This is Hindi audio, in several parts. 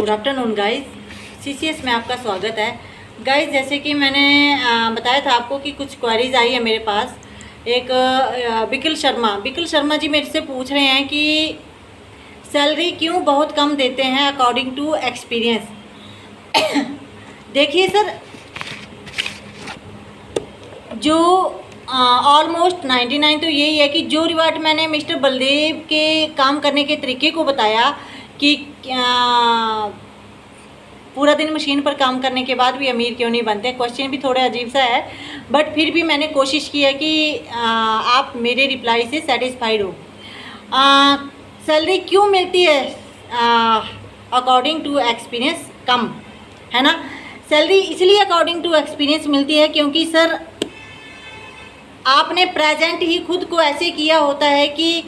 गुड आफ्टरनून गाइस, सीसीएस में आपका स्वागत है। गाइस, जैसे कि मैंने बताया था आपको कि कुछ क्वेरीज आई है मेरे पास। एक बिकिल शर्मा जी मेरे से पूछ रहे हैं कि सैलरी क्यों बहुत कम देते हैं अकॉर्डिंग टू एक्सपीरियंस। देखिए सर, जो ऑलमोस्ट 99 तो यही है कि जो रिवार्ड मैंने मिस्टर बलदेव के काम करने के तरीके को बताया कि पूरा दिन मशीन पर काम करने के बाद भी अमीर क्यों नहीं बनते। क्वेश्चन भी थोड़ा अजीब सा है, बट फिर भी मैंने कोशिश की है कि आप मेरे रिप्लाई से सेटिस्फाइड हो। सैलरी क्यों मिलती है अकॉर्डिंग टू एक्सपीरियंस कम, है ना। सैलरी इसलिए अकॉर्डिंग टू एक्सपीरियंस मिलती है क्योंकि सर आपने प्रेजेंट ही खुद को ऐसे किया होता है कि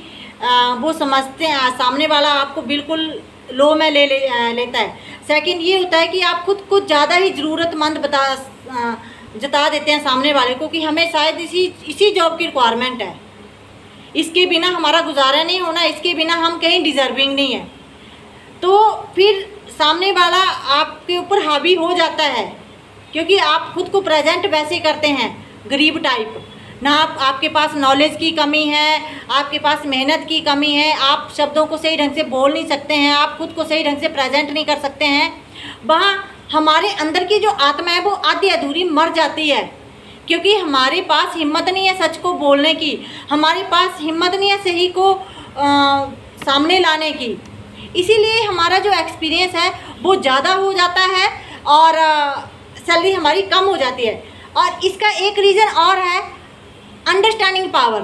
वो समझते हैं, सामने वाला आपको बिल्कुल लो में लेता है। सेकंड ये होता है कि आप खुद को ज़्यादा ही ज़रूरतमंद जता देते हैं सामने वाले को कि हमें शायद इसी जॉब की रिक्वायरमेंट है, इसके बिना हमारा गुजारा नहीं होना, इसके बिना हम कहीं डिज़र्विंग नहीं है। तो फिर सामने वाला आपके ऊपर हावी हो जाता है क्योंकि आप खुद को प्रेजेंट वैसे करते हैं, गरीब टाइप ना। आपके पास नॉलेज की कमी है, आपके पास मेहनत की कमी है, आप शब्दों को सही ढंग से बोल नहीं सकते हैं, आप खुद को सही ढंग से प्रेजेंट नहीं कर सकते हैं। वहाँ हमारे अंदर की जो आत्मा है वो आधी अधूरी मर जाती है क्योंकि हमारे पास हिम्मत नहीं है सच को बोलने की, हमारे पास हिम्मत नहीं है सही को सामने लाने की। इसीलिए हमारा जो एक्सपीरियंस है वो ज़्यादा हो जाता है और सैलरी हमारी कम हो जाती है। और इसका एक रीज़न और है, अंडरस्टैंडिंग पावर।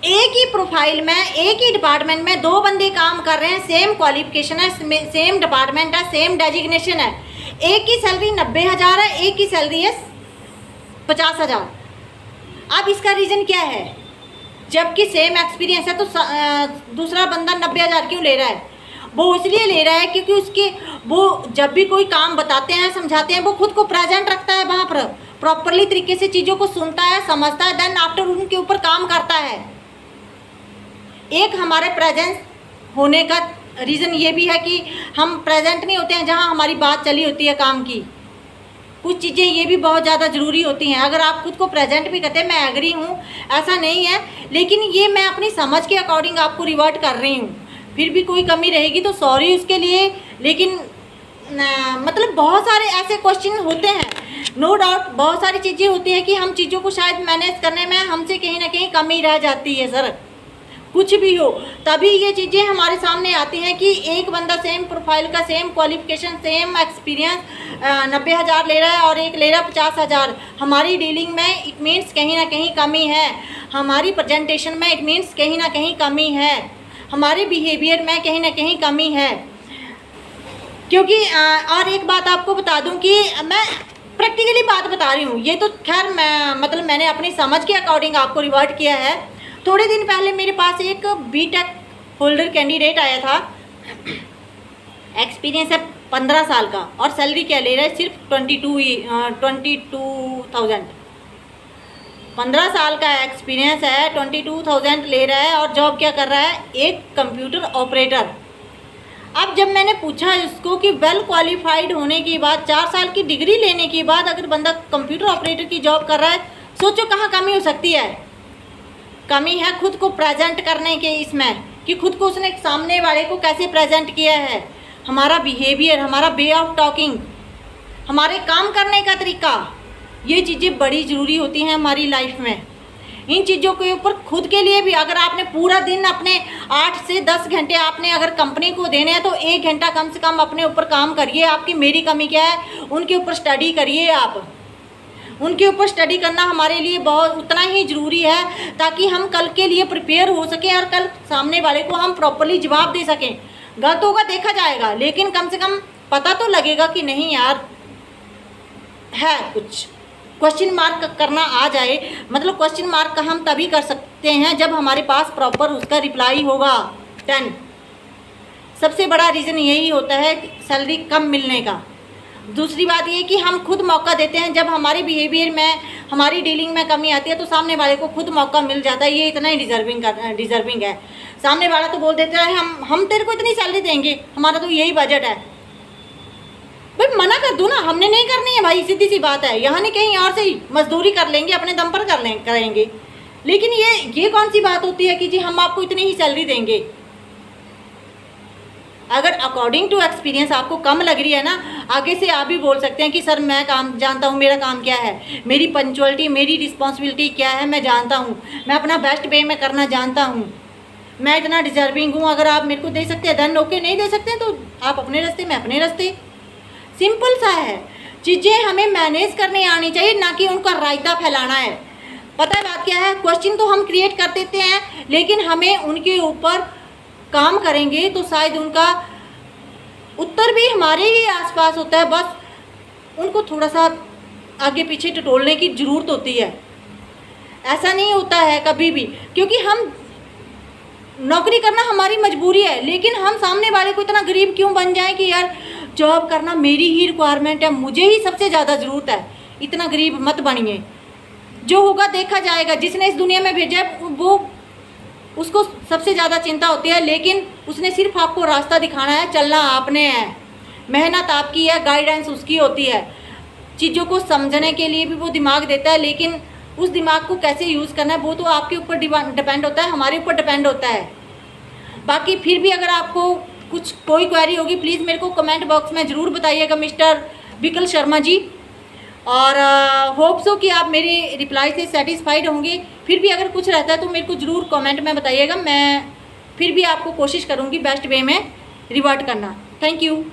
एक ही प्रोफाइल में, एक ही डिपार्टमेंट में दो बंदे काम कर रहे हैं, सेम क्वालिफिकेशन है, सेम डिपार्टमेंट है, सेम डेजिग्नेशन है, एक की सैलरी 90,000 है, एक की सैलरी है 50,000। अब इसका रीज़न क्या है? जबकि सेम एक्सपीरियंस है तो दूसरा बंदा 90,000 क्यों ले रहा है? वो इसलिए ले रहा है क्योंकि वो जब भी कोई काम बताते हैं, समझाते हैं, वो खुद को प्रेजेंट रखता है, वहाँ पर प्रॉपरली तरीके से चीज़ों को सुनता है, समझता है, देन आफ्टर उनके ऊपर काम करता है। एक हमारे प्रेजेंस होने का रीज़न ये भी है कि हम प्रेजेंट नहीं होते हैं जहाँ हमारी बात चली होती है काम की। कुछ चीज़ें ये भी बहुत ज़्यादा ज़रूरी होती हैं। अगर आप खुद को प्रेजेंट भी करते हैं, मैं एग्री हूँ, ऐसा नहीं है, लेकिन ये मैं अपनी समझ के अकॉर्डिंग आपको रिवर्ट कर रही हूँ। फिर भी कोई कमी रहेगी तो सॉरी उसके लिए, लेकिन मतलब बहुत सारे ऐसे क्वेश्चन होते हैं, नो डाउट बहुत सारी चीज़ें होती हैं कि हम चीज़ों को शायद मैनेज करने में हमसे कहीं ना कहीं कमी रह जाती है सर। कुछ भी हो तभी ये चीज़ें हमारे सामने आती हैं कि एक बंदा सेम प्रोफाइल का, सेम क्वालिफिकेशन, सेम एक्सपीरियंस 90,000 ले रहा है और एक ले रहा है 50,000। हमारी डीलिंग में इट मीन्स कहीं ना कहीं कमी है, हमारी प्रेजेंटेशन में इट मीन्स कहीं ना कहीं कमी है, हमारे बिहेवियर में कहीं ना कहीं कमी है। क्योंकि और एक बात आपको बता दूं कि मैं प्रैक्टिकली बात बता रही हूँ, ये तो खैर मैंने अपनी समझ के अकॉर्डिंग आपको रिवर्ट किया है। थोड़े दिन पहले मेरे पास एक बीटेक होल्डर कैंडिडेट आया था, एक्सपीरियंस है 15 साल का और सैलरी क्या ले रहा है, सिर्फ 22,000। 15 साल का एक्सपीरियंस है, 22,000 ले रहा है और जॉब क्या कर रहा है, एक कंप्यूटर ऑपरेटर। अब जब मैंने पूछा इसको कि वेल क्वालिफाइड होने के बाद, 4 साल की डिग्री लेने के बाद अगर बंदा कंप्यूटर ऑपरेटर की जॉब कर रहा है, सोचो कहाँ कमी हो सकती है। कमी है खुद को प्रेजेंट करने के इसमें कि खुद को उसने सामने वाले को कैसे प्रेजेंट किया है, हमारा बिहेवियर, हमारा वे ऑफ टॉकिंग, हमारे काम करने का तरीका, ये चीज़ें बड़ी ज़रूरी होती हैं हमारी लाइफ में। इन चीज़ों के ऊपर खुद के लिए भी अगर आपने पूरा दिन अपने 8 से 10 घंटे आपने अगर कंपनी को देने हैं तो 1 घंटा कम से कम अपने ऊपर काम करिए। आपकी मेरी कमी क्या है, उनके ऊपर स्टडी करिए। आप उनके ऊपर स्टडी करना हमारे लिए बहुत उतना ही ज़रूरी है ताकि हम कल के लिए प्रिपेयर हो सकें और कल सामने वाले को हम प्रॉपरली जवाब दे सकें। गलत होगा देखा जाएगा, लेकिन कम से कम पता तो लगेगा कि नहीं यार है कुछ। क्वेश्चन मार्क करना आ जाए, मतलब क्वेश्चन मार्क हम तभी कर सकते हैं जब हमारे पास प्रॉपर उसका रिप्लाई होगा। 10 सबसे बड़ा रीज़न यही होता है सैलरी कम मिलने का। दूसरी बात ये कि हम खुद मौका देते हैं, जब हमारे बिहेवियर में, हमारी डीलिंग में कमी आती है तो सामने वाले को खुद मौका मिल जाता है, ये इतना ही डिजर्विंग है। सामने वाला तो बोल देता है हम तेरे को इतनी सैलरी देंगे, हमारा तो यही बजट है। भाई मना कर दो ना, हमने नहीं करनी है भाई, सीधी सी बात है। यहाँ नहीं कहीं और से ही मजदूरी कर लेंगे, अपने दम पर करेंगे। लेकिन ये कौन सी बात होती है कि जी हम आपको इतनी ही सैलरी देंगे। अगर अकॉर्डिंग टू एक्सपीरियंस आपको कम लग रही है ना, आगे से आप भी बोल सकते हैं कि सर मैं काम जानता हूँ, मेरा काम क्या है, मेरी पंक्चुअलिटी, मेरी रिस्पॉन्सिबिलिटी क्या है, मैं जानता हूँ, मैं अपना बेस्ट वे में करना जानता हूँ, मैं इतना डिजर्विंग हूँ। अगर आप मेरे को दे सकते हैं देन ओके, नहीं दे सकते तो आप अपने रास्ते, मैं अपने रास्ते। सिंपल सा है। चीज़ें हमें मैनेज करने आनी चाहिए, ना कि उनका रायता फैलाना है। पता है बात क्या है, क्वेश्चन तो हम क्रिएट कर देते हैं, लेकिन हमें उनके ऊपर काम करेंगे तो शायद उनका उत्तर भी हमारे ही आसपास होता है। बस उनको थोड़ा सा आगे पीछे टटोलने की ज़रूरत होती है। ऐसा नहीं होता है कभी भी, क्योंकि हम नौकरी करना हमारी मजबूरी है, लेकिन हम सामने वाले को इतना गरीब क्यों बन जाए कि यार जॉब करना मेरी ही रिक्वायरमेंट है, मुझे ही सबसे ज़्यादा ज़रूरत है। इतना गरीब मत बनिए। जो होगा देखा जाएगा। जिसने इस दुनिया में भेजा है वो, उसको सबसे ज़्यादा चिंता होती है, लेकिन उसने सिर्फ आपको रास्ता दिखाना है, चलना आपने है, मेहनत आपकी है, गाइडेंस उसकी होती है। चीज़ों को समझने के लिए भी वो दिमाग देता है, लेकिन उस दिमाग को कैसे यूज़ करना है वो तो आपके ऊपर डिपेंड होता है, हमारे ऊपर डिपेंड होता है। बाकी फिर भी अगर आपको कोई क्वेरी होगी प्लीज़ मेरे को कमेंट बॉक्स में ज़रूर बताइएगा मिस्टर विकल शर्मा जी। और होप सो कि आप मेरे रिप्लाई से सेटिस्फाइड होंगे। फिर भी अगर कुछ रहता है तो मेरे को ज़रूर कमेंट में बताइएगा, मैं फिर भी आपको कोशिश करूँगी बेस्ट वे में रिवर्ट करना। Thank you.